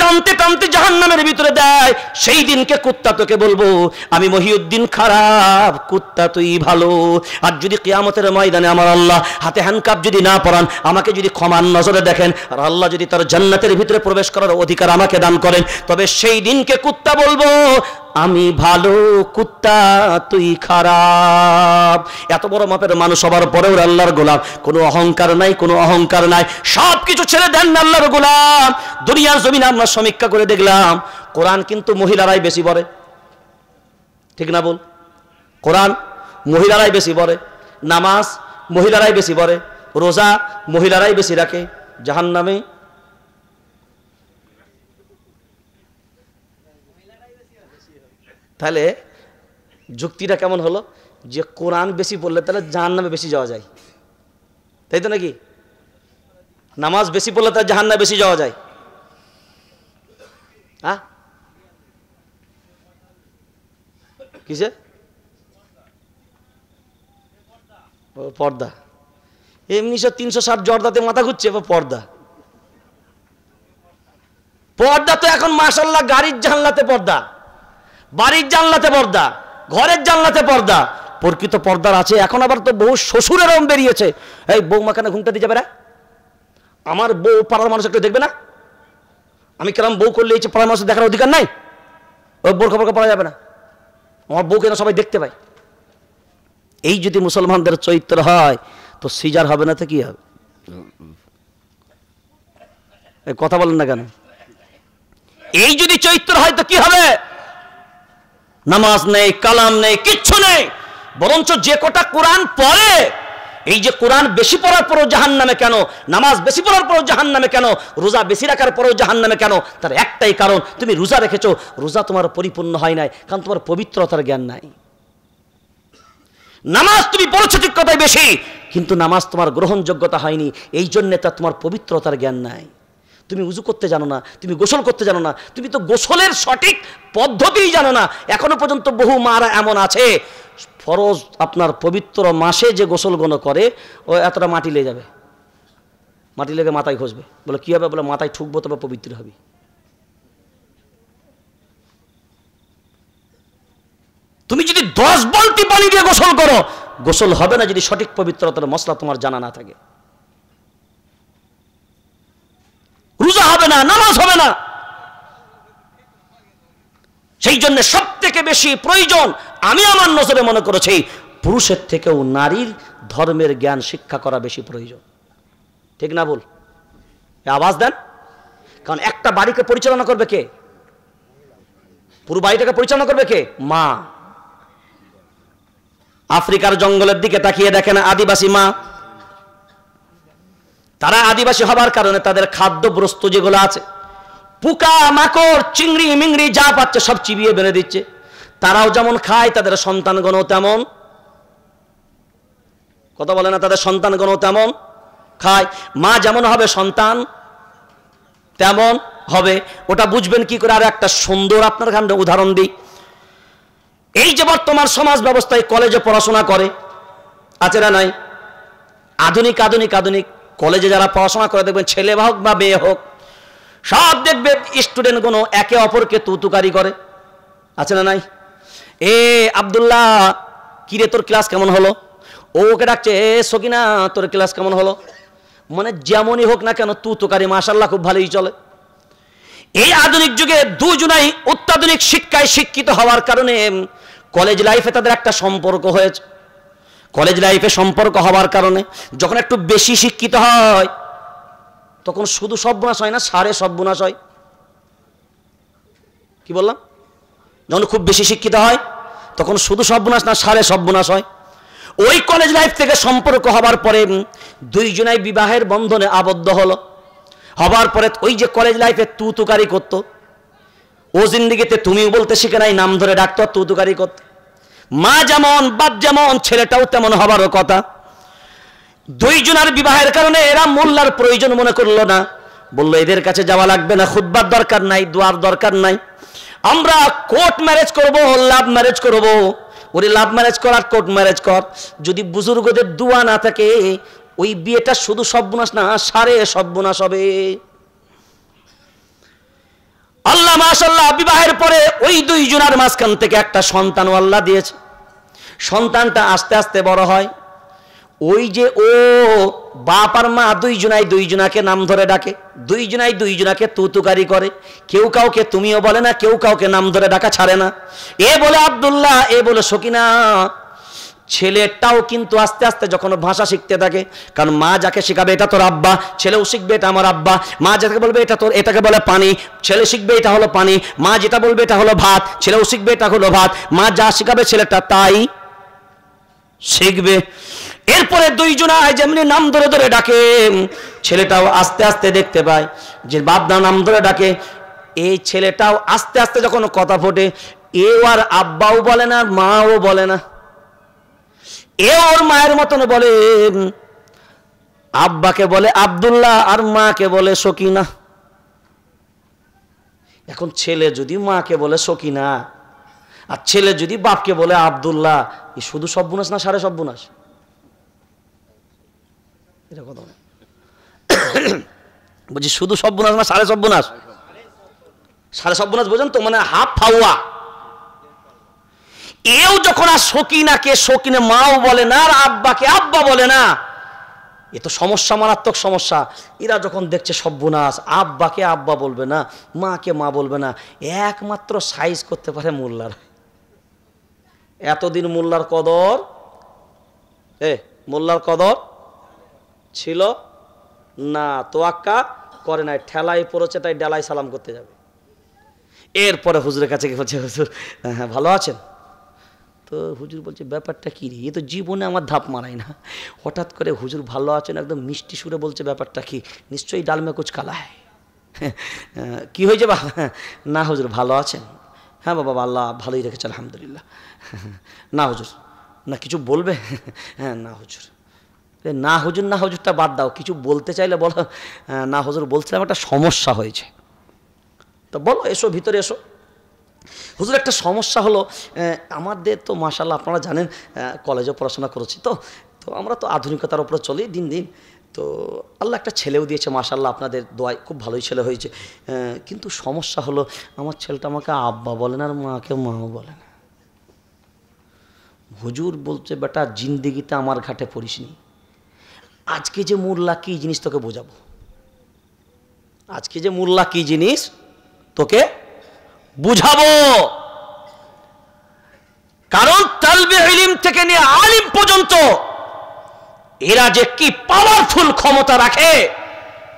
টানতে টানতে জাহান্নামের ভিতরে দেয়, সেই দিনকে কুত্তা তোকে বলবো আমি মহিউদ্দিন খারাপ, কুত্তা তুই ভালো। আর যদি কিয়ামতের ময়দানে আমার আল্লাহ হাতে হ্যান্ডকাপ যদি না পরান, আমাকে যদি ক্ষমার নজরে দেখেন, আর আল্লাহ যদি তার জান্নাতের ভিতরে প্রবেশ করার অধিকার আমাকে দান করেন, তবে সেই দিনকে কুত্তা বলবো আমি ভালো, কুত্তা তুই খারাপ। এত বড় মাপের মানুষ হবার পরেও আল্লাহর গোলাম, কোনো অহংকার নাই, কোনো অহংকার নাই, সব কিছু ছেড়ে দেন আল্লাহর গোলাম। দুনিয়ার জমিনে আমরা সমীক্ষা করে দেখলাম, কোরআন কিন্তু মহিলারাই বেশি পড়ে, ঠিক না বল? কোরআন মহিলারাই বেশি পড়ে, নামাজ মহিলারাই বেশি পড়ে, রোজা মহিলারাই বেশি রাখে। জাহান্নামে তাহলে যুক্তিটা কেমন হলো যে কোরআন বেশি পড়লে তাহলে জাহান্নামে বেশি যাওয়া যায়, তাই তো নাকি? নামাজ বেশি পড়লে তাহলে জাহান্নামে বেশি যাওয়া যায়। হ্যাঁ, কিসে? ও পর্দা। এমনি সব 360 জর্দাতে মাথা ঘুরছে, পর্দা। পর্দা তো এখন মাশাআল্লাহ গাড়ির জানলাতে পর্দা, বাড়ির জানলাতে পর্দা, ঘরের জানলাতে পর্দা। প্রকৃত পর্দার আছে এখন। আবার তো বহু শ্বশুরের রং বেরিয়েছে, এই বৌমা কেন ঘুমটা দিয়ে যাবে না, আমার বউ পাড়ার মানুষ একটু দেখবে না, আমি কেরম বউ করলে এই পাড়ার মানুষ দেখার অধিকার নাই, ওই বোরখা বোরখা পড়া যাবে না, আমার বউ কেন সবাই দেখতে পায়। এই যদি মুসলমানদের চরিত্র হয় তো সিজার হবে না তো কি হবে? এই কথা বলেন না কেন? এই যদি চরিত্র হয় তো কি হবে? নামাজ নেই, কালাম নেই, কিচ্ছু নেই। বরঞ্চ যে কটা কোরআন পড়ে, এই যে কোরআন বেশি পড়ার পরও জাহান্নামে কেন, নামাজ বেশি পড়ার পরও জাহান্নামে কেন, রোজা বেশি রাখার পরও জাহান্নামে কেন, তার একটাই কারণ, তুমি রোজা রেখেছো, রোজা তোমার পরিপূর্ণ হয় নাই, কারণ তোমার পবিত্রতার জ্ঞান নাই। নামাজ তুমি পড়েছো ঠিক কথাই বেশি, কিন্তু নামাজ তোমার গ্রহণযোগ্যতা হয়নি, এই জন্য তা তোমার পবিত্রতার জ্ঞান নাই। তুমি উজু করতে জানো না, তুমি গোসল করতে জানো না, তুমি তো গোসলের সঠিক পদ্ধতিই জানো না। এখনো পর্যন্ত বহু মারা এমন আছে, ফরজ আপনার পবিত্র মাসে যে গোসলগুলো করে, ও এতটা মাটি লেগে যাবে, মাটি লেগে মাথায় ঘষবে, বলে কি হবে? বলে মাথায় ঠুকবো তবে পবিত্র হবে। তুমি যদি 10 বালতি পানি দিয়ে গোসল করো, গোসল হবে না যদি সঠিক পবিত্রতার মশলা তোমার জানা না থাকে। রোজা হবে না, নামাজ হবে না। সেই জন্য সব থেকে বেশি প্রয়োজন, আমি আমার নজরে মনে করেছি, পুরুষের থেকেও নারীর ধর্মের জ্ঞান শিক্ষা করা বেশি প্রয়োজন, ঠিক না বল? আওয়াজ দেন। কারণ একটা বাড়িকে পরিচালনা করবে কে? পুরো বাড়িটাকে পরিচালনা করবে কে? মা। আফ্রিকার জঙ্গলের দিকে তাকিয়ে দেখেন আদিবাসী মা, তারা আদিবাসী হবার কারণে তাদের খাদ্য বস্তু যেগুলো আছে, পোকা মাকড় চিংড়ি মিংড়ি যা পাচ্ছে সব চিবিয়ে বেড়ে দিচ্ছে। তারাও যেমন খায়, তাদের সন্তানগণও তেমন, কথা বলে না, তাদের সন্তানগণও তেমন খায়। মা যেমন হবে সন্তান তেমন হবে। ওটা বুঝবেন কি করে? আর একটা সুন্দর আপনার কাছে উদাহরণ দিই। এই যে বর্তমান সমাজ ব্যবস্থায় কলেজে পড়াশোনা করে, আছে না নাই? আধুনিক আধুনিক আধুনিক কলেজে যারা পড়াশোনা করে, দেখবেন ছেলে হোক বা মেয়ে হোক, সব দেখবে স্টুডেন্টগুলো একে অপরকে তুতুকারি করে, আছে না নাই? এ আব্দুল্লাহ, কিরে তোর ক্লাস কেমন হলো? ও ওকে ডাকছে, এ সকিনা তোর ক্লাস কেমন হলো? মানে যেমনই হোক না কেন তুতুকারি মাশাআল্লাহ খুব ভালোই চলে। এই আধুনিক যুগে দুজনাই অত্যাধুনিক শিক্ষায় শিক্ষিত হওয়ার কারণে কলেজ লাইফে তাদের একটা সম্পর্ক হয়েছে। কলেজ লাইফে সম্পর্ক হওয়ার কারণে যখন একটু বেশি শিক্ষিত হয়, তখন শুধু সর্বনাশ হয় না, সারে সর্বনাশ হয়। কি বললাম? যখন খুব বেশি শিক্ষিত হয় তখন শুধু সর্বনাশ না, সারে সর্বনাশ হয়। ওই কলেজ লাইফ থেকে সম্পর্ক হবার পরে দুইজনাই বিবাহের বন্ধনে আবদ্ধ হলো। হবার পরে ওই যে কলেজ লাইফে তুতুকারি করতো, ও জিন্দিগিতে তুমিও বলতে শিখে নাই, নাম ধরে ডাকতো, তুতুকারি করতো। মা যেমন বাপ যেমন, ছেলেটাও তেমন হবারও কথা। দুইজনের বিবাহের কারণে এরা মোল্লার প্রয়োজন মনে করলো না, বললো এদের কাছে যাওয়া লাগবে না, খুতবার দরকার নাই, দোয়ার দরকার নাই, আমরা কোর্ট ম্যারেজ করব, লাভ ম্যারেজ করব। ওরে লাভ ম্যারেজ কর আর কোর্ট ম্যারেজ কর, যদি বুজুর্গদের দোয়া না থাকে ওই বিয়েটা শুধু সর্বনাশ না, সারে সর্বনাশ হবে। মাশাআল্লাহ বিবাহের পরে ওই দুইজনের মাঝখান থেকে একটা সন্তান আল্লাহ দিয়েছে। সন্তানটা আস্তে আস্তে বড় হয়। ওই যে ও বাপ আর মা দুইজনাকে নাম ধরে ডাকে, দুইজনাকে তুতুকারি করে, কেউ কাউকে তুমিও বলে না, কেউ কাউকে নাম ধরে ডাকা ছাড়ে না। এ বলে আব্দুল্লাহ, এ বলে সকিনা। ছেলেটাও কিন্তু আস্তে আস্তে যখন ভাষা শিখতে থাকে, কারণ মা যাকে শেখাবে এটা তোর আব্বা, ছেলেও শিখবে এটা আমার আব্বা। মা যাকে বলবে এটা তোর, এটাকে বলে পানি, ছেলে শিখবে এটা হলো পানি। মা যেটা বলবে এটা হলো ভাত, ছেলেও শিখবে এটা হলো ভাত। মা যা শেখাবে ছেলেটা তাই শিখবে। এরপরে দুইজনায় যেমনি নাম ধরে ধরে ডাকে, ছেলেটাও আস্তে আস্তে দেখতে পায় যে বাপদা নাম ধরে ডাকে। এই ছেলেটাও আস্তে আস্তে যখন কথা ফোটে, এ আর আব্বাও বলে না, মাও বলে না। এ ওর মায়ের মতন বলে, আব্বাকে বলে আব্দুল্লাহ আর মাকে বলে সকিনা। এখন ছেলে যদি মাকে বলে সকিনা আর ছেলে যদি বাপকে বলে আব্দুল্লাহ, এ শুধু সর্বনাশ না সাড়ে সর্বনাশ? এটা কথা বলছি, শুধু সর্বনাশ না সাড়ে সর্বনাশ? সাড়ে সর্বনাশ বোঝেন তো, মানে হাফ ফাওয়া। এও যখন আর সকিনাকে সকিনে মাও বলে না আর আব্বাকে আব্বা বলে না, এ তো সমস্যা, মারাত্মক সমস্যা। এরা যখন দেখছে সর্বনাশ, আব্বাকে আব্বা বলবে না, মাকে মা বলবে না, একমাত্র সাইজ করতে পারে মোল্লার। এতদিন মোল্লার কদর, মোল্লার কদর ছিল না, তোয়াক্কা করে নাই, ঠেলাই পড়েছে তাই ডালাই সালাম করতে যাবে। এরপরে হুজুরের কাছে কি বলছে, হুজুর হ্যাঁ ভালো আছেন? তো হুজুর বলছে ব্যাপারটা কি রে, এ তো জীবনে আমার ধাপ মারাই না। হঠাৎ করে হুজুর ভালো আছেন একদম মিষ্টি সুরে বলছে, ব্যাপারটা কি? নিশ্চয়ই ডাল মে কুছ কালা হ্যায়। কি হয়েছে বা? না হুজুর ভালো আছেন? হ্যাঁ বাবা আল্লাহ ভালোই রেখেছে আলহামদুলিল্লাহ। না হুজুর, না কিছু বলবে? হ্যাঁ না হুজুর। না হুজুর, না হুজুরটা বাদ দাও, কিছু বলতে চাইলে বলো। না হুজুর বলছিলাম একটা সমস্যা হয়েছে। তো বলো, এসো ভিতরে এসো। হুজুর একটা সমস্যা হলো, আমাদের তো মাশাআল্লাহ আপনারা জানেন কলেজে পড়াশোনা করেছি, তো আমরা তো আধুনিকতার উপরে চলি দিন দিন। তো আল্লাহ একটা ছেলেও দিয়েছে মাশাআল্লাহ, আপনাদের দোয়ায় খুব ভালোই ছেলে হয়েছে। কিন্তু সমস্যা হলো, আমার ছেলেটা আমাকে আব্বা বলে না আর মাকে মাও বলে না। হুজুর বলছে বেটা জিন্দিগিতে আমার ঘাটে পড়িসনি, আজকে যে মোল্লা কি জিনিস তোকে বোঝাবো। আজকে যে মোল্লা কি জিনিস তোকে বুঝাবো। কারণ তালবে ইলম থেকে নিয়ে আলিম পর্যন্ত এরা যে কি পাওয়ারফুল ক্ষমতা রাখে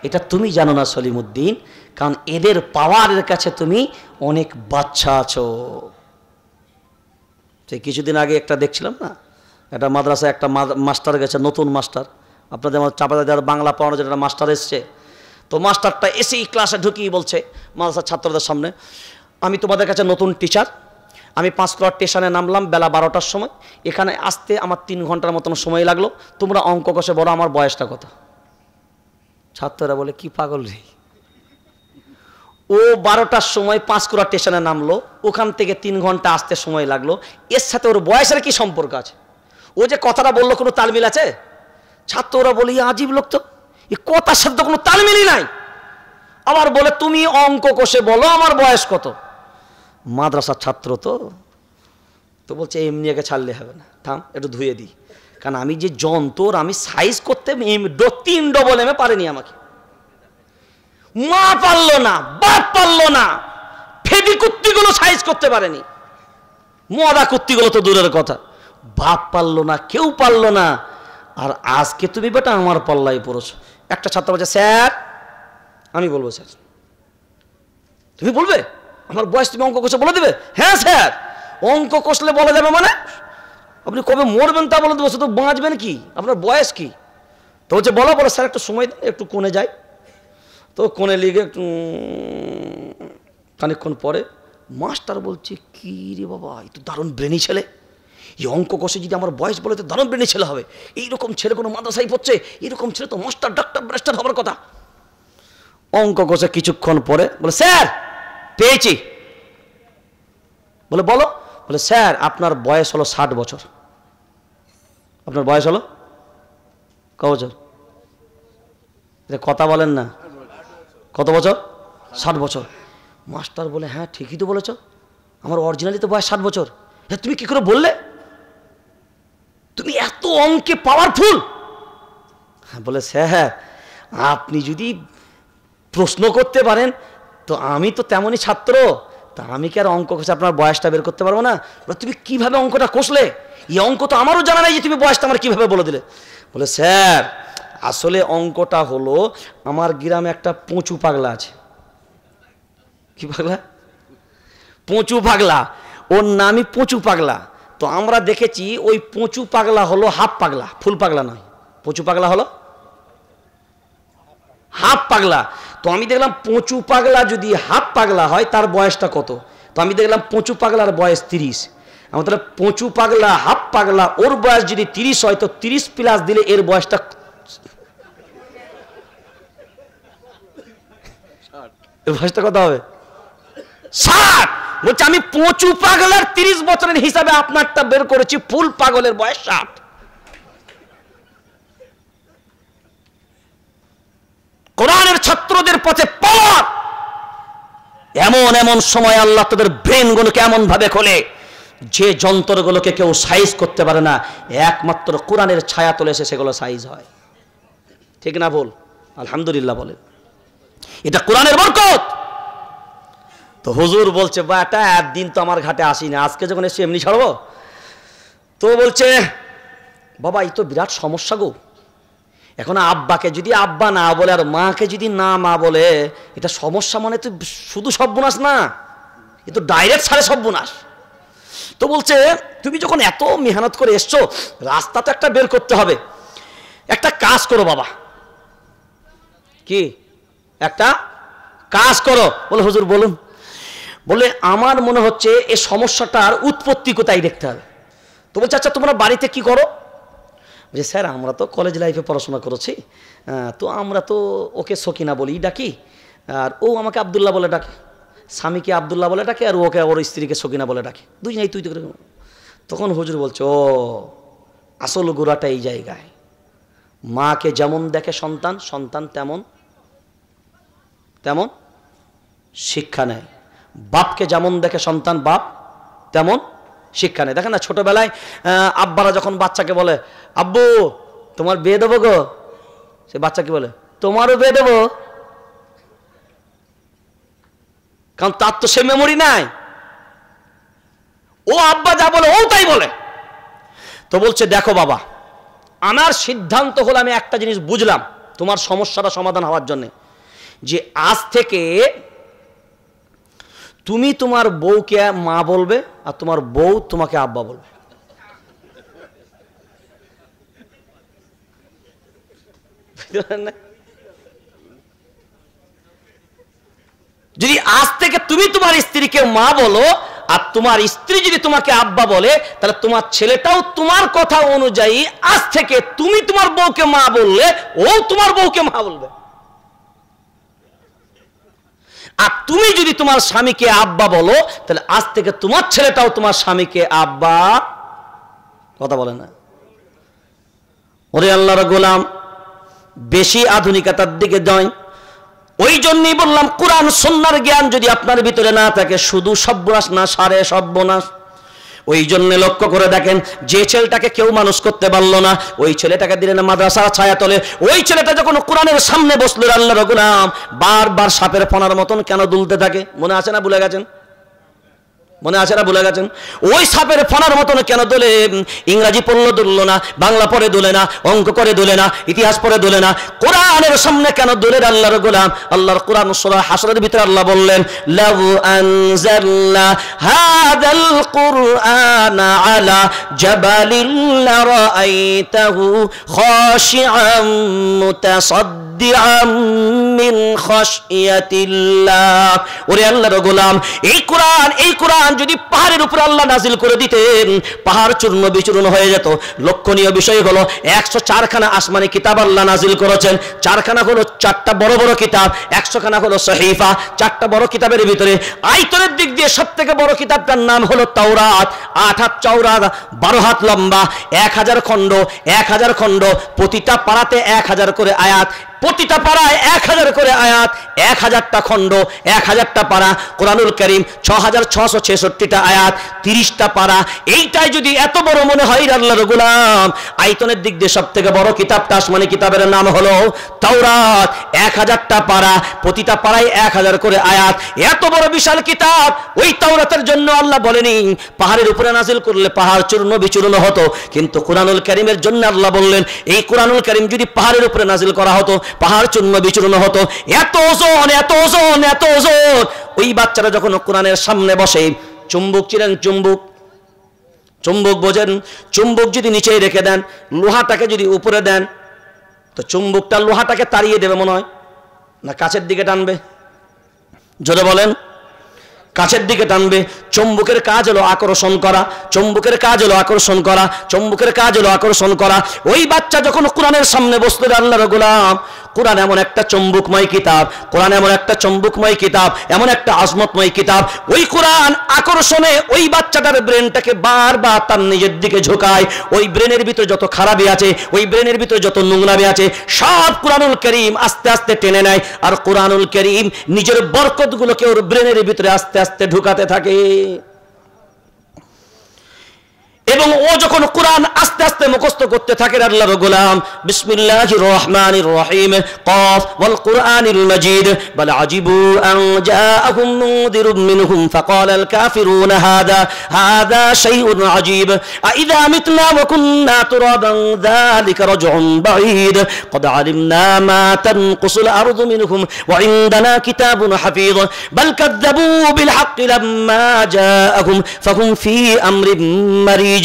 এটা তুমি জানো না সলিমউদ্দিন, কারণ এদের পাওয়ারের কাছে তুমি অনেক বাচ্চা আছো। সেই কিছুদিন আগে একটা দেখছিলাম না, একটা মাদ্রাসায় একটা মাস্টার গেছে, নতুন মাস্টার, আপনাদের চাপাদার বাংলা পড়ানো যেটা মাস্টার এসছে। তো মাস্টারটা এসেই ক্লাসে ঢুকিয়ে বলছে মাদ্রাসার ছাত্রদের সামনে, আমি তোমাদের কাছে নতুন টিচার, আমি 5 ক্রোয়ার স্টেশনে নামলাম বেলা 12টার সময়, এখানে আসতে আমার 3 ঘন্টার মতন সময় লাগলো, তোমরা অঙ্ক কষে বলো আমার বয়সটা কত। ছাত্ররা বলে কি পাগল রে, ও 12টার সময় 5 ক্রোয়ার স্টেশনে নামলো, ওখান থেকে 3 ঘন্টা আসতে সময় লাগলো, এর সাথে ওর বয়সের কি সম্পর্ক আছে? ও যে কথাটা বললো কোনো তালমিল আছে? ছাত্ররা বলে আজীব লোক তো, এই কথার সাথে কোনো তালমিলই নাই। আবার বলে তুমি অঙ্ক কষে বলো আমার বয়স কত। মাদ্রাসার ছাত্র তো বলছে এমনি একে ছাড়লে হবে না, থাম একটু ধুয়ে দিই, কারণ আমি যে যন্ত্র আমি সাইজ করতে 3 ডবল এমে পারেনি আমাকে। মা পারলো না, বাপ পারলো না, ফেবি কুত্তিগুলো সাইজ করতে পারেনি, মদা কুত্তিগুলো তো দূরের কথা, বাপ পারলো না, কেউ পারলো না। আর আজকে তুমি বেটা আমার পাল্লাই পড়েছো। একটা ছাত্র বলছে স্যার, আমি বলবো স্যার। তুমি বলবে আমার বয়স, তুমি অঙ্ক কষে বলে দেবে? হ্যাঁ স্যার। অঙ্ক কষলে বলা যাবে মানে? আপনি কবে মরবেন তা বলে দেবো, শুধু বাঁচবেন কি, আপনার বয়স কি? তো বলছে বলো বলো স্যার, একটু সময় দেন, একটু কোণে যাই। তো কোণে লিগে একটু খানিকক্ষণ পরে মাস্টার বলছে কি রে বাবা, এই তো দারুণ ব্রেনি ছেলে, এই অঙ্ক কষে যদি আমার বয়স বলে তো দারুণ ব্রেনি ছেলে হবে, এইরকম ছেলে কোনো মাদ্রাসায় পড়ছে, এরকম ছেলে তো মাস্টার ডাক্তার ব্যারিস্টার হবার কথা। অঙ্ক কষে কিছুক্ষণ পরে বলে স্যার পেয়েছি। বলে বলো। বলে স্যার আপনার বয়স হলো 60 বছর। আপনার বয়স হলো ক বছর? কথা বলেন না, কত বছর? 60 বছর। মাস্টার বলে, হ্যাঁ ঠিকই তো বলেছ, আমার অরিজিনালি তো বয়স 60 বছর। হ্যাঁ তুমি কি করে বললে, তুমি এত অঙ্কে পাওয়ারফুল? হ্যাঁ বলে, স্যার আপনি যদি প্রশ্ন করতে পারেন তো আমি তো তেমনই ছাত্র, তা আমি কি আর অঙ্ক কষে আপনার বয়সটা বের করতে পারবো না? তুমি কিভাবে অঙ্কটা কষলে, এই অঙ্ক তো আমারও জানা নাই যে তুমি বয়সটা আমার কিভাবে বলে দিলে। বলে, স্যার আসলে অঙ্কটা হলো, আমার গ্রামে একটা পঁচু পাগলা আছে। কি পাগলা? পঁচু পাগলা, ওর নামই পঁচু পাগলা। তো আমরা দেখেছি ওই পঁচু পাগলা হলো হাফ পাগলা, ফুল পাগলা নয়। পঁচু পাগলা হলো হাফ পাগলা। তো আমি দেখলাম পঁচু পাগলা যদি হাফ পাগলা হয় তার বয়সটা কত? তো আমি দেখলাম পঁচু পাগলার বয়স 30। আমার তাহলে পঁচু পাগলা হাফ পাগলা ওর বয়স যদি 30 হয় তো 30 প্লাস দিলে এর বয়সটা কত হবে? 60। বলছে আমি পঁচু পাগলার 30 বছরের হিসাবে আপনারটা বের করেছি, ফুল পাগলের বয়স 60। কোরআনের ছাত্রদের পথে পাওয়ার, এমন এমন সময় আল্লাহ তাদের ব্রেন গুলোকে এমন ভাবে খোলে যে যন্ত্রগুলোকে কেউ সাইজ করতে পারে না, একমাত্র কোরআনের ছায়া তলে এসে সেগুলো সাইজ হয়। ঠিক না ভুল? আলহামদুলিল্লাহ বলে, এটা কোরআনের বরকত। তো হুজুর বলছে, বাটা একদিন তো আমার ঘাটে আসি না, আজকে যখন এসে এমনি ছাড়বো? তো বলছে, বাবা এই তো বিরাট সমস্যা গো, এখন আব্বাকে যদি আব্বা না বলে আর মাকে যদি না মা বলে, এটা সমস্যা মানে তো শুধু সর্বনাশ না, এ তো ডাইরেক্ট সাড়ে সর্বনাশ। তো বলছে, তুমি যখন এত মেহনত করে এসছো, রাস্তা তো একটা বের করতে হবে, একটা কাজ করো বাবা। কি একটা কাজ করো? বলে, হুজুর বলুন। বলে, আমার মনে হচ্ছে এই সমস্যাটার উৎপত্তি কোথায় দেখতে হবে। তো বলছে, আচ্ছা তোমরা বাড়িতে কি করো? যে স্যার আমরা তো কলেজ লাইফে পড়াশোনা করেছি, তো আমরা তো ওকে সকিনা বলি ডাকি, আর ও আমাকে আব্দুল্লাহ বলে ডাকে, স্বামীকে আব্দুল্লাহ বলে ডাকে, আর ওকে ওর স্ত্রীকে সকিনা বলে ডাকে, দুজনেই তুই তো। তখন হুজুর বলছে, ও আসল গোড়াটা এই জায়গায়। মাকে যেমন দেখে সন্তান, সন্তান তেমন তেমন শিক্ষা নেয়। বাপকে যেমন দেখে সন্তান, বাপ তেমন শিক্ষা নেয়। দেখেন না ছোটবেলায় আব্বারা যখন বাচ্চাকে বলে, আব্বু তোমার বিয়ে দেবো গো, সে বাচ্চা কি বলে, তোমারও বিয়ে দেবো, কারণ তার তো সে মেমোরি নাই, ও আব্বা যা বলে ও তাই বলে। তো বলছে, দেখো বাবা আমার সিদ্ধান্ত হলো, আমি একটা জিনিস বুঝলাম তোমার সমস্যাটা সমাধান হওয়ার জন্য, যে আজ থেকে তুমি তোমার বউকে মা বলবে আর তোমার বউ তোমাকে আব্বা বলবে। যদি আজ থেকে তুমি তোমার স্ত্রীকে মা বলো আর তোমার স্ত্রী যদি তোমাকে আব্বা বলে, তাহলে তোমার ছেলেটাও তোমার কথা অনুযায়ী আজ থেকে তুমি তোমার বউকে মা বললে ও তোমার বউকে মা বলবে। আর তুমি যদি তোমার স্বামীকে আব্বা বলো, তাহলে আজ থেকে তোমার ছেলেটাও তোমার স্বামীকে আব্বা। কথা বলে না? ওরে আল্লাহর গোলাম, বেশি আধুনিকতার দিকে যায়। ওই জন্যই বললাম, কোরআন সুন্নাহর জ্ঞান যদি আপনার ভিতরে না থাকে, শুধু সর্বনাশ না, সারে সর্বনাশ। ওই জন্য লক্ষ্য করে দেখেন, যে ছেলেটাকে কেউ মানুষ করতে পারলো না, ওই ছেলেটাকে দিলেন মাদ্রাসার ছায়া তলে। ওই ছেলেটা যখন কোরআনের সামনে বসলো, আল্লাহর গোলাম বারবার সাপের ফণার মতন কেন দুলতে থাকে? মনে আছে না ভুলে গেছেন? মনে আছে না ভুলে গেছেন? ওই সাপের ফণার মতন কেন দোলে? ইংরাজি পড়লে দুললো না, বাংলা পড়ে দোলে না, অঙ্ক করে দোলে না, ইতিহাস পড়ে দোলে না, কোরআনের সামনে কেন দোলে? আল্লাহর গোলাম, আল্লাহর কোরআন সূরা হাশরের ভিতরে আল্লাহ বললেন, লাউ আনজালনা হাযাল কুরআনা আলা জাবালিন লারাআইতাহু খাশিআম মুতাসাদ্দিআম মিন খাশিয়াতিল্লাহ। ওরে আল্লাহর গোলাম, এই কোরআন যদি পাহাড়ের উপর আল্লাহ নাজিল করে দিতেন, পাহাড় চূর্ণ বিচূর্ণ হয়ে যেত। লক্ষণীয় বিষয় হলো 104 খানা আসমানি কিতাব আল্লাহ নাজিল করেছেন। 4 খানা হলো 4টা বড় বড় কিতাব, 100 খানা হলো সহিফা। 4টা বড় কিতাবের ভিতরে আয়তনের দিক দিয়ে সবথেকে বড় কিতাবটার নাম হলো তাওরাত। 8 হাত চওড়া, 12 হাত লম্বা, 1000 খণ্ড, 1000 খণ্ড, প্রতিটা পারাতে 1000 করে আয়াত, প্রতিটা পারায় 1000 করে আয়াত, 1000টা খণ্ড, 1000টা পারা, কোরআনুল কারীম 6666টা আয়াত, 30টা পারা। এইটাই যদি এত বড় মনে হয় আল্লাহর গোলাম, আয়তনের দিক দিয়ে সবথেকে বড় কিতাবটা আসমানি কিতাবের নাম হলো তাওরাত। 1000টা পারা, প্রতিটা পারায় 1000 করে আয়াত, এত বড় বিশাল কিতাব। ওই তাওরাতের জন্য আল্লাহ বলেনি পাহাড়ের উপরে নাজিল করলে পাহাড় চূর্ণ বিচূর্ণ হতো, কিন্তু কোরআনুল কারীমের জন্য আল্লাহ বললেন এই কোরআনুল কারীম যদি পাহাড়ের উপরে নাজিল করা হতো পাহাড় চূর্ণ বিচূর্ণ হতো। এত ওজন, এত ওজন, এত ওজন। ওই বাচ্চারা যখন কোরআনের সামনে বসে, চুম্বক ছিলেন, চুম্বক বোঝেন, চুম্বক যদি নিচে রেখে দেন, লোহাটাকে যদি উপরে দেন, তো চুম্বকটা লোহাটাকে তাড়িয়ে দেবে মনে হয় না কাছের দিকে টানবে? জোরে বলেন, কাছের দিকে টানবে। চুম্বকের কাজ হলো আকর্ষণ করা, চুম্বকের কাজ হলো আকর্ষণ করা, চুম্বকের কাজ হলো আকর্ষণ করা। ওই বাচ্চা যখন কোরআনের সামনে বসতো আল্লাহর গোলাম, কোরআন এমন একটা চুম্বকময় কিতাব, কোরআন এমন একটা চুম্বকময় কিতাব, এমন একটা আজমতময় কিতাব। ওই কোরআন আকর্ষণে ওই বাচ্চাটার ব্রেনটাকে বারবার তার নিজের দিকে ঝোঁকায়। ওই ব্রেনের ভিতরে যত খারাপি আছে, ওই ব্রেনের ভিতরে যত নোংরামি আছে, সব কোরআনুল কারীম আস্তে আস্তে টেনে নেয়। আর কোরআনুল কারীম নিজের বরকতগুলোকে ওর ব্রেনের ভিতরে আস্তে আস্তে ঢুকাতে থাকে। এবং ও যখন কোরআন আস্তে আস্তে মুখস্থ করতে থাকে আল্লাহর গোলাম, বিসমিল্লাহির রহমানির রহিম, কফ ওয়াল কুরআনিল মাজিদ, বাল আজিবু আন জাআহুম মুনদিরুম মিনহুম ফাকালাল কাফিরুনা হাদা শাইউন আজীব আইযা মিতনা ওয়া কুন্না তুরাবান যালিকা রাজউন বাঈদ ক্বাদ আলিমনা মা তানকুসুল আরদু মিনহুম ওয়া ইনদানা কিতাবুন হাফীজ বাল কাযযাবু বিল হাক্কি লাম্মা জাআহুম ফাহুম ফি আমরিন মারিজ।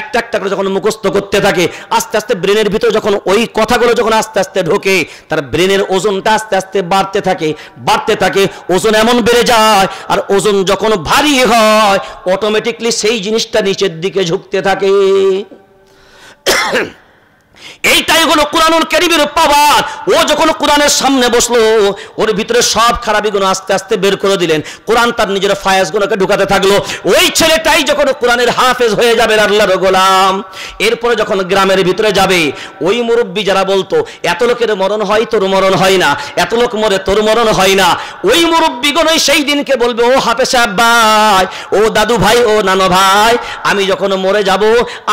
একটা একটা করে যখন মুখস্থ করতে থাকে, আস্তে আস্তে ব্রেনের ভিতরে যখন ওই কথাগুলো যখন আস্তে আস্তে ঢোকে, তার ব্রেনের ওজনটা আস্তে আস্তে বাড়তে থাকে, বাড়তে থাকে। ওজন এমন বেড়ে যায়, আর ওজন যখন ভারী হয় অটোমেটিকলি সেই জিনিসটা নিচের দিকে ঝুঁকতে থাকে। এইটাই হলো কোরআনুল কারীমের পাওয়ার। ও যখন কোরআনের সামনে বসলো, ওর ভিতরে সব খারাপিগুলো আস্তে আস্তে বের করে দিলেন, কোরআন তার নিজের ফায়াজগুলোকে ঢুকাতে থাকলো। ওই ছেলেটাই যখন কোরআনের হাফেজ হয়ে যাবে আল্লাহর গোলাম, এরপরে যখন গ্রামের ভিতরে যাবে, ওই মুরব্বী যারা বলতো এত লোকের মরণ হয় তোর মরণ হয় না, এত লোক মরে তোর মরণ হয় না, ওই মুরব্বীগুলোই সেই দিনকে বলবে ও হাফেজ সাহেব ভাই, ও দাদু ভাই, ও নানো ভাই, আমি যখন মরে যাব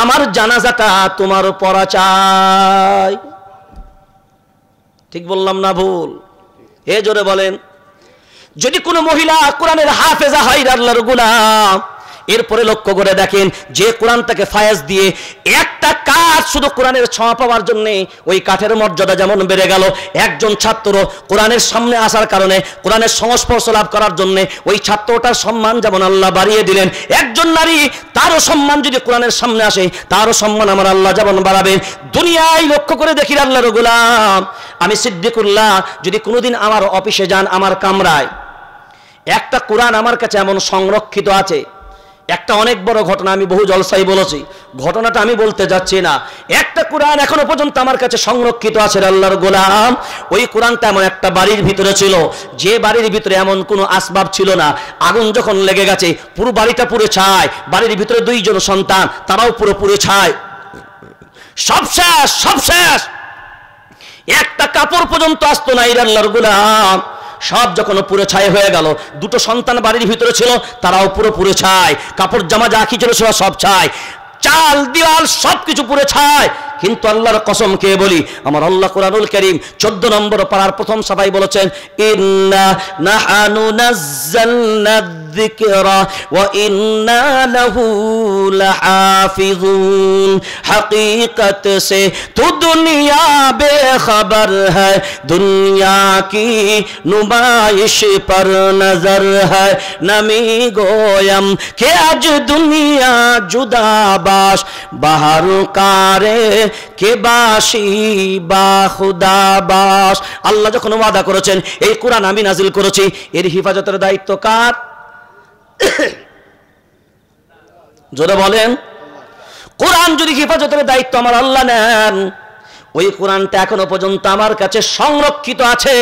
আমার জানাজাটা তোমার পড়া চাই। ঠিক বললাম না ভুল? হে জোরে বলেন। যদি কোনো মহিলা কোরআনের হাফেজা হয় আল্লাহর গোলাম, এরপরে লক্ষ্য করে দেখেন যে কোরআনটাকে ফায়াজ দিয়ে একটা কাঠ শুধু কোরআনের ছোঁয়া পাওয়ার জন্য ওই কাঠের মর্যাদা যেমন বেড়ে গেল, একজন ছাত্র কোরআনের সামনে আসার কারণে কোরআনের সংস্পর্শ লাভ করার জন্য ওই ছাত্রটার সম্মান যেমন আল্লাহ বাড়িয়ে দিলেন, একজন নারী তারও সম্মান যদি কোরআনের সামনে আসে তারও সম্মান আমার আল্লাহ যেমন বাড়াবেন। দুনিয়ায় লক্ষ্য করে দেখি আল্লাহর গোলাম, আমি সিদ্দিকুল্লাহ যদি কোনোদিন আমার অফিসে যান, আমার কামরায় একটা কোরআন আমার কাছে এমন সংরক্ষিত আছে। একটা অনেক বড় ঘটনা, আমি বহু জলসাই বলেছি, ঘটনাটা আমি বলতে যাচ্ছি না। একটা কোরআন এখনো পর্যন্ত আমার কাছে সংরক্ষিত আছে আল্লাহর গোলাম। ওই কোরআনটা এমন একটা বাড়ির ভিতরে ছিল, যে বাড়ির ভিতরে এমন কোনো আসবাব ছিল না। আগুন যখন লেগে গেছে পুরো বাড়িটা পুড়ে ছাই, বাড়ির ভিতরে 2 জন সন্তান তারাও পুরো পুড়ে ছাই, সব শেষ, সব শেষ। একটা কাপড় পর্যন্ত আসতো না আল্লাহর গোলাম। সব যখন পুরো ছাই হয়ে গেল, 2টো সন্তান বাড়ির ভিতরে ছিল, তারাও পুরো পুরো ছাই, কাপড় জামা যা কি ছিল সব ছাই, চাল দেওয়াল সবকিছু পুরো ছাই। কিন্তু আল্লাহর কসম কে বলি, আমার আল্লাহ কোরআনুল কারীম 14 নম্বর পারার প্রথম সবাই বলেছেন, ইন্না নাহানু নাযালনা যিকরা ওয়া ইন্না লাহু লাহাফিজুন। হकीकत से तो दुनिया बेखबर है, दुनिया की नुमाइश पर नजर है, नमी गोयम के आज दुनिया जुदाबाश बाहर कारे কে বাসি বা খুদাবাস। আল্লাহ যখন ওয়াদা করেছেন এই কোরআন আমি নাজিল করেছি, এর হেফাজতের দায়িত্ব কার? জোরে বলেন। কোরআন যদি হেফাজতের দায়িত্ব আমার আল্লাহ নেন, ওই কোরআনটা এখনো পর্যন্ত আমার কাছে সংরক্ষিত আছে।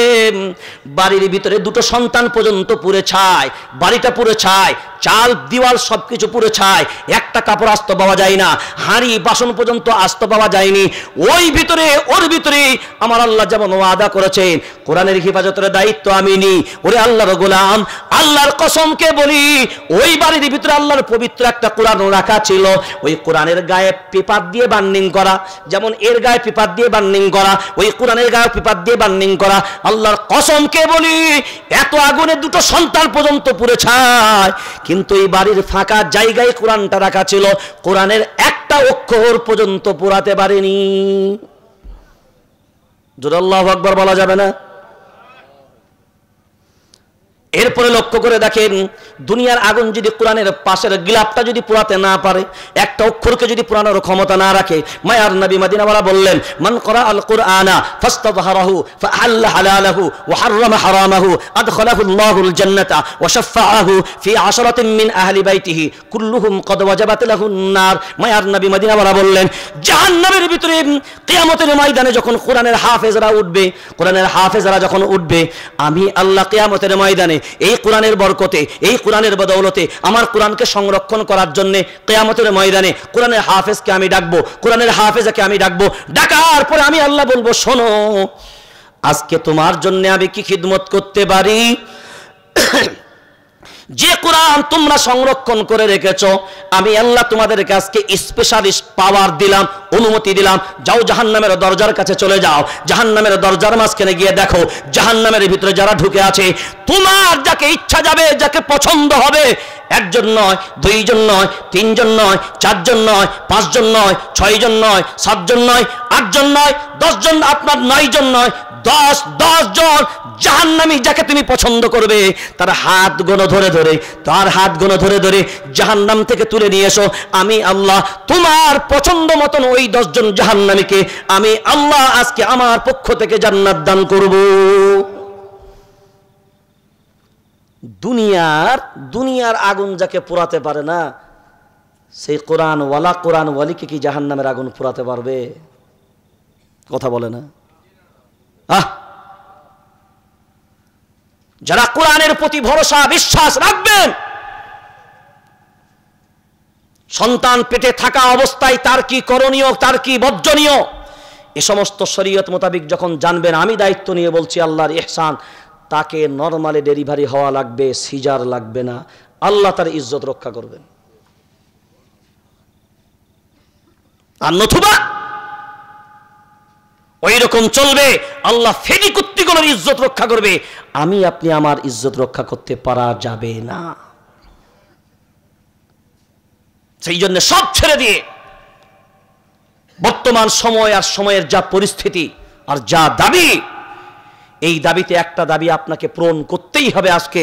বাড়ির ভিতরে 2টো সন্তান পর্যন্ত পুড়ে ছাই, বাড়িটা পুড়ে ছাই, চাল দিওয়াল সবকিছু পুরো ছাই, একটা কাপড় আস্ত পাওয়া যায় না, হাঁড়ি বাসন পর্যন্ত আস্ত পাওয়া যায়নি। ওর ভিতরে আমার আল্লাহ যেমন ওয়াদা করেছেন, কোরআনের হেফাজতের দায়িত্ব আমি নিই। ওরে আল্লাহর গোলাম, আল্লাহর কসমকে বলি, ওই বাড়ির ভিতরে আল্লাহর পবিত্র একটা কোরআন রাখা ছিল। ওই কোরআনের গায়ে পেপার দিয়ে বার্নিং করা, যেমন এর গায়ে পেপার দিয়ে বার্নিং করা, ওই কোরআনের গায়ে পেপার দিয়ে বার্নিং করা। আল্লাহর কসমকে বলি, এত আগুনে দুটো সন্তান পর্যন্ত পুড়ে ছাই, কিন্তু এই বাড়ির ফাঁকা জায়গায় কোরআনটা রাখা ছিল, কোরআনের একটা অক্ষর পর্যন্ত পোড়াতে পারেনি। জোরে আল্লাহু আকবার বলা যাবে না? এরপরে লক্ষ্য করে দেখেন, দুনিয়ার আগুন যদি কোরআনের পাশের গিলাপটা যদি পোড়াতে না পারে, একটা অক্ষরকে যদি পোড়ানোর ক্ষমতা না রাখে, মায়ার নবী মদিনাওয়ালা বললেন, মান করা আল কুরআনা ফাস্তাযহারাহু ফাআল্লা হালালাহু ওয়া হাররামা হারামাহু আদখালাহু আল্লাহুল জান্নাতা ওয়া শাফাআহু ফি আশরাতিন মিন আহলি বাইতিহি কুল্লুহুম কদ ওয়াজাবাত লাহুন নার। মায়ার নবী মদিনাওয়ালা বললেন, জাহান্নামের ভিতরে কিয়ামতের ময়দানে যখন কোরআনের হাফেজরা উঠবে, কোরআনের হাফেজরা যখন উঠবে, আমি আল্লাহ কিয়ামতের ময়দানে এই কোরআনের বরকতে, এই কোরআনের বদৌলতে, আমার কোরআনকে সংরক্ষণ করার জন্য কিয়ামতের ময়দানে কোরআনের হাফেজকে আমি ডাকবো, কোরআনের হাফেজাকে আমি ডাকবো। ডাকার পরে আমি আল্লাহ বলবো, শোনো, আজকে তোমার জন্য আমি কি খিদমত করতে পারি? যে কোরআন তোমরা সংরক্ষণ করে রেখেছো, আমি আল্লাহ তোমাদেরকে আজকে স্পেশালিস্ট পাওয়ার দিলাম, অনুমতি দিলাম। যাও জাহান্নামের দরজার কাছে চলে যাও, জাহান্নামের দরজার মাঝখানে গিয়ে দেখো জাহান্নামের ভিতরে যারা ঢুকে আছে, তোমার যাকে ইচ্ছা যাবে, যাকে পছন্দ হবে, একজন নয়, দুইজন নয়, তিনজন নয়, চারজন নয়, পাঁচজন নয়, ছয়জন নয়, সাতজন নয়, আটজন নয়, 10 জন, আপনার 9 জন নয়, 10 জন জাহান্নামী যাকে তুমি পছন্দ করবে, তার হাত গোনো ধরে ধরে, তার হাত গোনো ধরে ধরে জাহান্নাম থেকে তুলে নিয়ে এসো। আমি আল্লাহ তোমার পছন্দ মতন ওই 10 জন জাহান্নামীকে আমি আল্লাহ আজকে আমার পক্ষ থেকে জান্নাত দান করব। দুনিয়ার আগুন যাকে পোড়াতে পারে না, সেই কোরআন ওয়ালিকে কি জাহান্নামের আগুন পোড়াতে পারবে? কথা বলে না? যারা কোরআনের প্রতি ভরসা বিশ্বাস রাখবেন, সন্তান পেটে থাকা অবস্থায় তার কি করণীয়, তার কি বর্জনীয়, এ সমস্ত শরীয়ত মোতাবিক যখন জানবেন, আমি দায়িত্ব নিয়ে বলছি, আল্লাহর ইহসান, তাকে নরমালি ডেলিভারি হওয়া লাগবে, সিজার লাগবে না, আল্লাহ তার ইজ্জত রক্ষা করবেন। আর নতুবা ওই রকম চলবে, আল্লাহ ফেনি কুত্তিগুলোর ইজ্জত রক্ষা করবে, আমি আপনি আমার ইজ্জত রক্ষা করতে পারা যাবে না। সেই জন্য সব ছেড়ে দিয়ে বর্তমান সময় আর সময়ের যা পরিস্থিতি আর যা দাবি, এই দাবিতে একটা দাবি আপনাকে পূরণ করতেই হবে। আজকে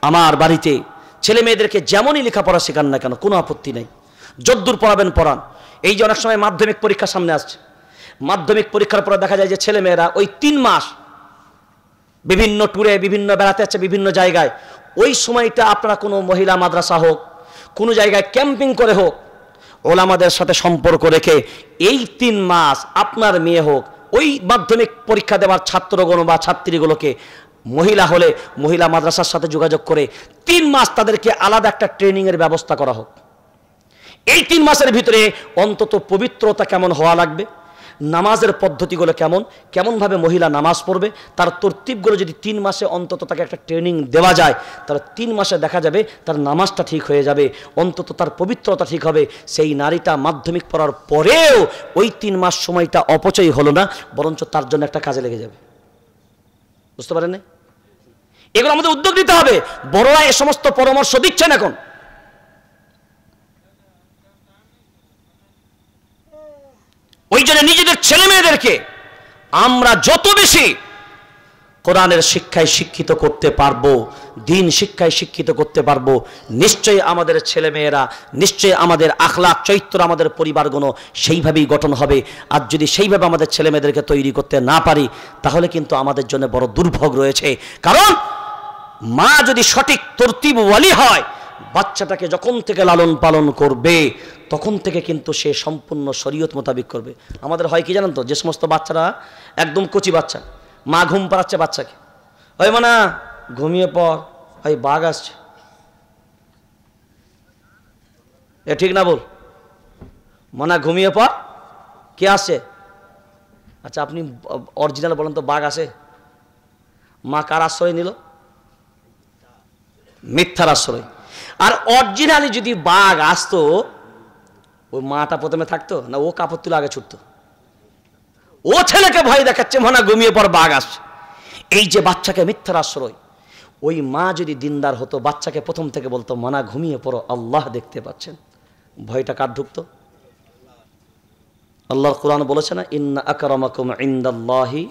আমার বাড়িতে ছেলে মেয়েদেরকে যেমনই লেখাপড়া শেখান না কেন, কোনো আপত্তি নেই, যদ্দূর পড়াবেন পড়ান। এই যে অনেক সময় মাধ্যমিক পরীক্ষা সামনে আসছে, মাধ্যমিক পরীক্ষার পরে দেখা যায় যে ছেলে মেয়েরা ওই 3 মাস বিভিন্ন ট্যুরে, বিভিন্ন বেড়াতে যাচ্ছে বিভিন্ন জায়গায়, ওই সময়টা আপনারা কোনো মহিলা মাদ্রাসা হোক, কোনো জায়গায় ক্যাম্পিং করে হোক, ওলামাদের সাথে সম্পর্ক রেখে এই 3 মাস আপনার মেয়ে হোক, ওই মাধ্যমিক পরীক্ষা দেওয়ার ছাত্রগণ বা ছাত্রীগুলোকে, মহিলা হলে মহিলা মাদ্রাসার সাথে যোগাযোগ করে 3 মাস তাদেরকে আলাদা একটা ট্রেনিংয়ের ব্যবস্থা করা হোক। এই 3 মাসের ভিতরে অন্তত পবিত্রতা কেমন হওয়া লাগবে, নামাজের পদ্ধতিগুলো কেমনভাবে মহিলা নামাজ পড়বে, তার তরতিবগুলো যদি 3 মাসে অন্তত তাকে একটা ট্রেনিং দেওয়া যায়, তাহলে 3 মাসে দেখা যাবে তার নামাজটা ঠিক হয়ে যাবে, অন্তত তার পবিত্রতা ঠিক হবে। সেই নারীটা মাধ্যমিক পড়ার পরেও ওই 3 মাস সময়টা অপচয় হলো না, বরঞ্চ তার জন্য একটা কাজে লেগে যাবে। বুঝতে পারেন না? এগুলো আমাদের উদ্যোগ নিতে হবে। বড়রা এ সমস্ত পরামর্শ দিচ্ছেন এখন। ওই জন্য নিজেদের ছেলে মেয়েদেরকে আমরা যত বেশি কোরআনের শিক্ষায় শিক্ষিত করতে পারবো, দিন শিক্ষায় শিক্ষিত করতে পারবো, নিশ্চয়ই আমাদের ছেলে মেয়েরা, নিশ্চয়ই আমাদের আখলাক চরিত্র, আমাদের পরিবারগুলো সেইভাবেই গঠন হবে। আর যদি সেইভাবে আমাদের ছেলে মেয়েদেরকে তৈরি করতে না পারি, তাহলে কিন্তু আমাদের জন্য বড় দুর্ভোগ রয়েছে। কারণ মা যদি সঠিক তরতিবওয়ালি হয়, বাচ্চাটাকে যখন থেকে লালন পালন করবে, তখন থেকে কিন্তু সে সম্পূর্ণ শরীয়ত মোতাবিক করবে। আমাদের হয় কি জানেন তো, যে সমস্ত বাচ্চারা একদম কচি বাচ্চা, মা ঘুম পাড়াচ্ছে বাচ্চাকে, ওই মানা ঘুমিয়ে পর, ওই বাঘ আসছে, এ ঠিক না বল? মনে ঘুমিয়ে পর কে আসে? আচ্ছা আপনি অরিজিনাল বলেন তো, বাঘ আসে? মা কার আশ্রয় নিল? মিথ্যার আশ্রয়। আর অরিজিনালি যদি বাঘ আসতো, ওই মাটা প্রথমে থাকতো না? ও কাপড় তুলে আগে ছুটতো। ও ছেলেকে ভয় দেখাচ্ছে, মনে ঘুমিয়ে পর বাঘ আসছে। এই যে বাচ্চাকে মিথ্যার আশ্রয়, ওই মা যদি দিনদার হতো, বাচ্চাকে প্রথম থেকে বলতো মানা ঘুমিয়ে পড়ো, আল্লাহ দেখতে পাচ্ছেন। ভয়টা কার ঢুকতো? আল্লাহর কোরআন বলেছে না, ইন্না আকরামাকুম ইনদাল্লাহি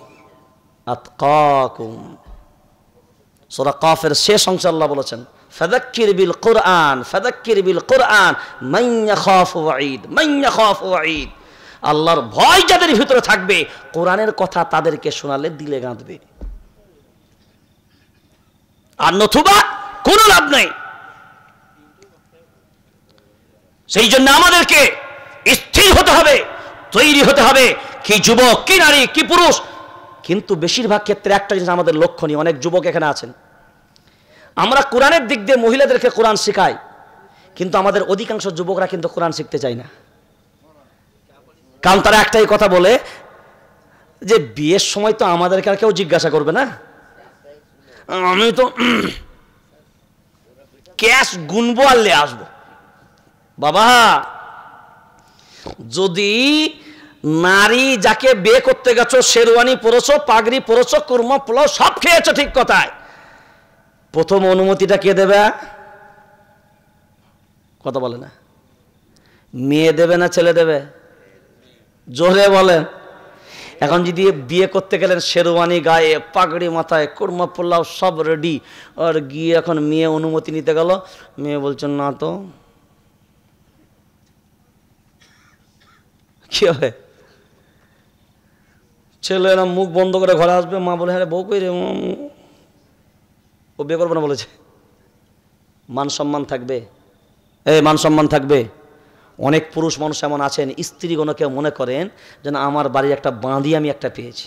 আতকাকুম। সূরা কাফের শেষ অংশে আল্লাহ বলেছেন, ফাযাক্কির বিল কুরআন, ফাযাক্কির বিল কুরআন মান ইয়াখাফু ওয়াঈদ, মান ইয়াখাফু ওয়াঈদ। আল্লাহর ভয় যাদের ভিতরে থাকবে, কোরআনের কথা তাদেরকে শোনালে দিলে গাঁথবে, আর নতুবা কোনো লাভ নেই। সেই জন্য আমাদেরকে স্থির হতে হবে, তৈরি হতে হবে, কি যুবক, কি নারী, কি পুরুষ। কিন্তু বেশিরভাগ ক্ষেত্রে একটা জিনিস আমাদের লক্ষণীয়, অনেক যুবক এখানে আছেন, আমরা কোরআনের দিক দিয়ে মহিলাদেরকে কোরআন শেখাই, কিন্তু আমাদের অধিকাংশ যুবকরা কিন্তু কোরআন শিখতে চায় না। কারণ তারা একটাই কথা বলে যে বিয়ের সময় তো আমাদেরকে আর কেউ জিজ্ঞাসা করবে না, আমি তো ক্যাশ গুনবো আর লে আসবো। বাবা, যদি নারী যাকে বিয়ে করতে গেছো শেরওয়ানি পরেছো, পাগড়ি পরেছো, কুরমা পোলাও সব খেয়েছো, ঠিক কথায়, প্রথম অনুমতিটা কে দেবে? কথা বলে না? মেয়ে দেবে না ছেলে দেবে? জোরে বলেন। এখন যদি বিয়ে করতে গেলেন শেরওয়ানি গায়ে, পাগড়ি মাথায়, কুরমা পোলাও সব রেডি, আর গিয়ে এখন মেয়ে অনুমতি নিতে গেল, মেয়ে বলছেন না তো, কি হবে? ছেলেরা মুখ বন্ধ করে ঘরে আসবে, মা বলে হ্যাঁ বউ কই রে, ও বিয়ে করবো না বলেছে। মান সম্মান থাকবে? মান সম্মান থাকবে? অনেক পুরুষ মানুষ এমন আছেন, স্ত্রীগণকে মনে করেন যেন আমার বাড়ির একটা বাঁধি আমি একটা পেয়েছি।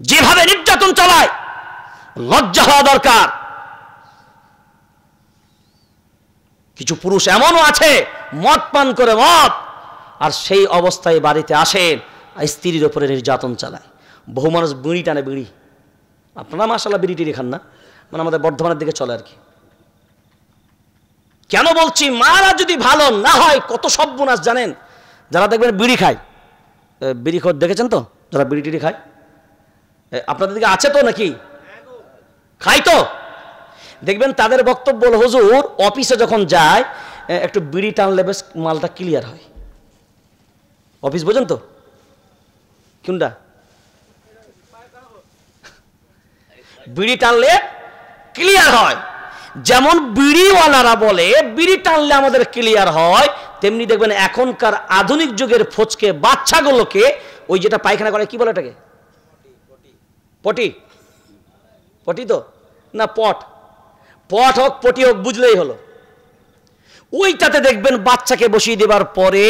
যেভাবে নির্যাতন চালায়, লজ্জা হওয়া দরকার। কিছু পুরুষ এমনও আছে মদ পান করে, মদ, আর সেই অবস্থায় বাড়িতে আসেন, স্ত্রীর উপরে নির্যাতন চালায়। বহু মানুষ বিড়ি টানে, বিড়ি। আপনারা মাশাআল্লাহ বিড়ি টিড়ি খান না, মানে আমাদের বর্ধমানের দিকে চলে আর কি। কেন বলছি? মারা যদি ভালো না হয় কত সর্বনাশ জানেন? যারা দেখবেন বিড়ি খায়, বিড়ি খোর দেখেছেন তো, যারা বিড়ি টিড়ি খায়, আপনাদের দিকে আছে তো নাকি? খাই তো? দেখবেন তাদের বক্তব্য হলো, হুজুর অফিসে যখন যায় একটু বিড়ি টানলে বেশ মালটা ক্লিয়ার হয়। অফিস বোঝেন তো কোনটা? বিড়ি টানলে ক্লিয়ার হয়। যেমন বিড়িওয়ালারা বলে বিড়ি টানলে আমাদের ক্লিয়ার হয়, তেমনি দেখবেন এখনকার আধুনিক যুগের ফচকে বাচ্চাগুলোকে ওই যেটা পায়খানা করে, কি বলে এটাকে? পটি? পটি তো না, পট। পট হোক পটি হোক বুঝলেই হলো। ওইটাতে দেখবেন বাচ্চাকে বসিয়ে দেবার পরে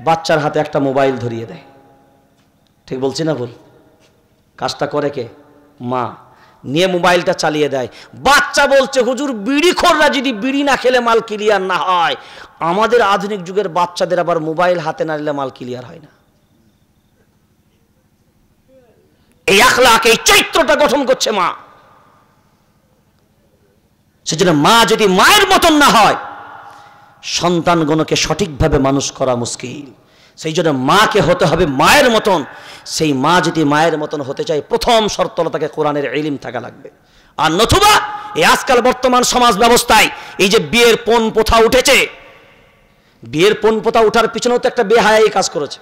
বাচ্চার হাতে একটা মোবাইল ধরিয়ে দেয়। ঠিক বলছি না ভুল? কাজটা করে কে? মা। নিয়ে মোবাইলটা চালিয়ে দেয়। বাচ্চা বলছে হুজুর বিড়ি খোররা যদি বিড়ি না খেলে মাল ক্লিয়ার না হয়, আমাদের আধুনিক যুগের বাচ্চাদের আবার মোবাইল হাতে না নিলে মাল ক্লিয়ার হয় না। এই আখলাক, এই চরিত্রটা গঠন করছে মা। সেজন্য মা যদি মায়ের মতন না হয়, সন্তানগণকে সঠিকভাবে মানুষ করা মুশকিল। সেই জন্য মাকে হতে হবে মায়ের মতন। সেই মা যদি মায়ের মতন হতে চায়, প্রথম শর্ত হলো তাকে কোরআনের ইলম থাকা লাগবে। আর নতুবা এই আজকাল বর্তমান সমাজ ব্যবস্থায় এই যে বিয়ের পণ প্রথা উঠেছে, বিয়ের পণ প্রথা উঠার পিছনেও তো একটা বেহায়াই কাজ করেছে।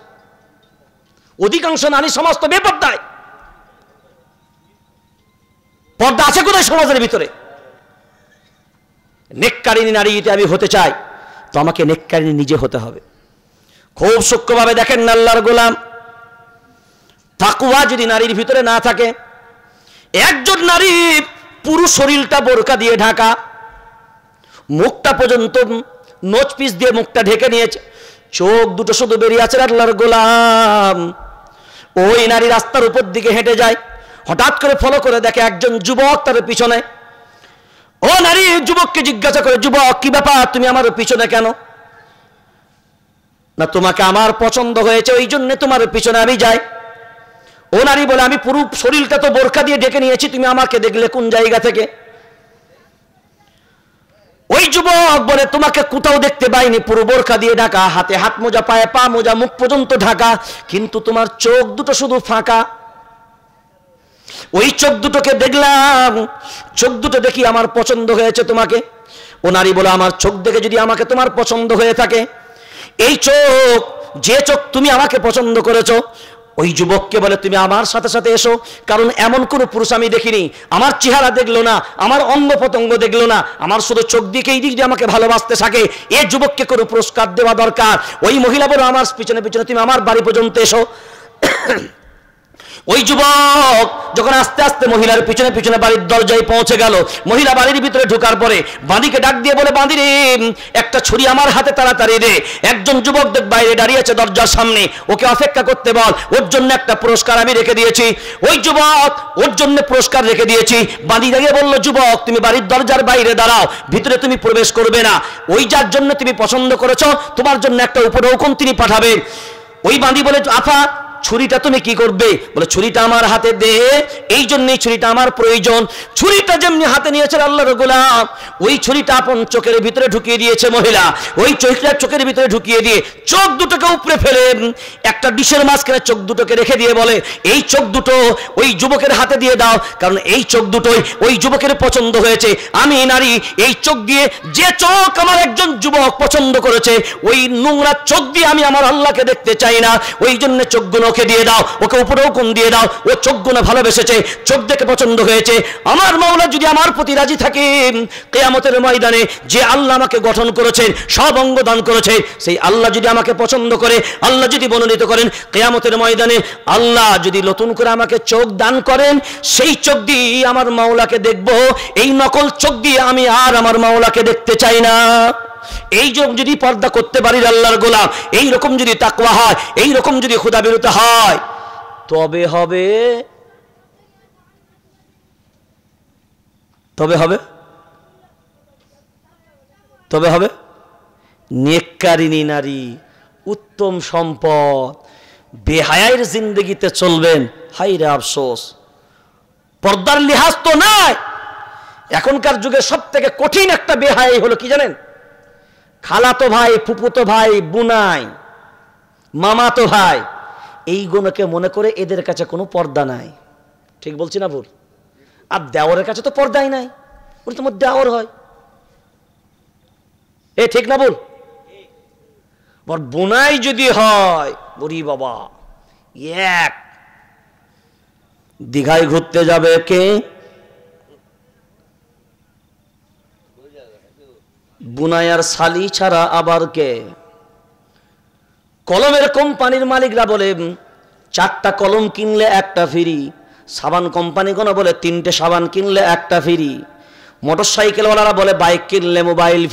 অধিকাংশ নারী সমাজ তো বেপর্দায়। পর্দা আছে কোথায় সমাজের ভিতরে? নেককারিনী নারী যদি আমি হতে চাই, তো আমাকে নেককারিনী নিজে হতে হবে। খুব সূক্ষ্মভাবে দেখেন না আল্লাহর গোলাম, তাকওয়া যদি নারীর ভিতরে না থাকে, একজন নারী পুরো শরীরটা বোরকা দিয়ে ঢাকা, মুখটা পর্যন্ত নোচ পিস দিয়ে মুখটা ঢেকে নিয়েছে, চোখ দুটো শুধু বেরিয়ে আছে, আল্লাহর গোলাম ওই নারী রাস্তার উপর দিকে হেঁটে যায়, হঠাৎ করে ফলো করে দেখে একজন যুবক তার পিছনে। ও নারী, যুবককে জিজ্ঞাসা করে, যুবক কি ব্যাপার, তুমি আমার পিছনে কেন? না তোমাকে আমার পছন্দ হয়েছে, ওই জন্য তোমার পিছনে আমি যাই। ও নারী বলে, আমি পুরো শরীরটা তো বোরকা দিয়ে ঢেকে নিয়েছি, তুমি আমাকে দেখলে কোন জায়গা থেকে? ওই যুবক বলে, তোমাকে কোথাও দেখতে পাইনি, পুরো বোরকা দিয়ে ঢাকা, হাতে হাত মোজা, পায়ে পা মোজা, মুখ পর্যন্ত ঢাকা, কিন্তু তোমার চোখ দুটো শুধু ফাঁকা। ওই চোখ দুটোকে দেখলাম, চোখ দুটো দেখি আমার পছন্দ হয়েছে তোমাকে। ও নারী বলে, আমার চোখ দেখে যদি আমাকে তোমার পছন্দ হয়ে থাকে, এই চোখ, যে চোখ তুমি আমাকে পছন্দ করেছো, ওই যুবককে বলে, তুমি আমার সাথে সাথে এসো, কারণ এমন কোনো পুরুষ আমি দেখিনি, আমার চেহারা দেখলো না, আমার অঙ্গ প্রত্যঙ্গ দেখলো না, আমার শুধু চোখ দিকে এই দিক দিয়ে আমাকে ভালোবাসতে থাকে, এই যুবককে কোনো পুরস্কার দেওয়া দরকার। ওই মহিলা বলে, আমার পিছনে পিছনে তুমি আমার বাড়ি পর্যন্ত এসো। ওই যুবক যখন আস্তে আস্তে মহিলার পিছনে পিছনে বাড়ির দরজায় পৌঁছে গেল, মহিলা বাড়ির ভিতরে ঢোকার পরে বাঁদিকে ডাক দিয়ে বলে, বাঁধি রে, একটা ছুরি আমার হাতে তাড়াতাড়ি দে। একজন যুবক দেখ বাইরে দাঁড়িয়ে আছে দরজার সামনে, ওকে অপেক্ষা করতে বল, ওর জন্য একটা পুরস্কার আমি রেখে দিয়েছি। ওই যুবক ওর জন্য পুরস্কার রেখে দিয়েছি। বাঁধি দাঁড়িয়ে বলল, যুবক তুমি বাড়ির দরজার বাইরে দাঁড়াও, ভিতরে তুমি প্রবেশ করবে না, ওই যার জন্য তুমি পছন্দ করেছো তোমার জন্য একটা উপঢৌকন তিনি পাঠাবেন। ওই বাঁধি বলে, আফা ছুরিটা তুমি কি করবে? বলে, ছুরিটা আমার হাতে দে, এই জন্যই ছুরিটা আমার প্রয়োজন। ছুরিটা যেমনি হাতে নিয়েছে আল্লাহর গোলাম, ওই ছুরিটা আপন চোখের ভিতরে ঢুকিয়ে দিয়েছে মহিলা। ওই চোখটা চোখের ভিতরে ঢুকিয়ে দিয়ে চোখ দুটোকে উপরে ফেলে একটা ডিশের মাঝখানে চোখ দুটোকে রেখে দিয়ে বলে, এই চোখ দুটো ওই যুবকের হাতে দিয়ে দাও, কারণ এই চোখ দুটোই ওই যুবকের পছন্দ হয়েছে। আমি নারী, এই চোখ দিয়ে, যে চোখ আমার একজন যুবক পছন্দ করেছে, ওই নোংরা চোখ দিয়ে আমি আমার আল্লাহকে দেখতে চাই না, ওই জন্য চোখগুলো ওকে দিয়ে দাও, ওকে উপঢৌকন দিয়ে দাও। ও চোখগুলো ভালোবেসেছে, চোখ দেখে পছন্দ হয়েছে। আমার মাওলা যদি আমার প্রতি রাজি থাকে, কিয়ামতের ময়দানে যে আল্লাহ আমাকে গঠন করেছেন, সব অঙ্গ দান করেছে, সেই আল্লাহ যদি আমাকে পছন্দ করে, আল্লাহ যদি মনোনীত করেন, কিয়ামতের ময়দানে আল্লাহ যদি নতুন করে আমাকে চোখ দান করেন, সেই চোখ দিয়ে আমার মাওলাকে দেখব। এই নকল চোখ দিয়ে আমি আর আমার মাওলাকে দেখতে চাই না। এই যদি পর্দা করতে পারি আল্লাহর গোলাম, এই রকম যদি তাকওয়া হয়, এই রকম যদি খোদাবিরত হয়, তবে হবে তবে হবে তবে হবে নেককারিনী নারী, উত্তম সম্পদ। বেহায়ার জিন্দগিতে চলবেন, হাই রে আফসোস, পর্দার লিহাজ তো নাই। এখনকার যুগে সব থেকে কঠিন একটা বেহায়াই হলো কি জানেন? খালাতো ভাই, ফুপুতো ভাই, বুনাই, মামাতো ভাই, এইগুলোকে মনে করে এদের কাছে কোনো পর্দা নাই। ঠিক বলছি না ভুল? আর দেওরের কাছে তো পর্দাই নাই, ওর তোমার দেওর হয়। এ ঠিক না ভুল? বুনাই যদি হয়, বলি বাবা, এক দীঘায় ঘুরতে যাবে কে? বুনায়ার শালি ছাড়া আবার কে? কলমের কোম্পানির মালিকরা বলে 4টা কলম কিনলে একটা ফ্রি, সাবান কোম্পানিগুলো বলে 3টে সাবান কিনলে একটা ফ্রি, মোটরসাইকেলওয়ালারা বলে বাইক কিনলে মোবাইল ফ্রি।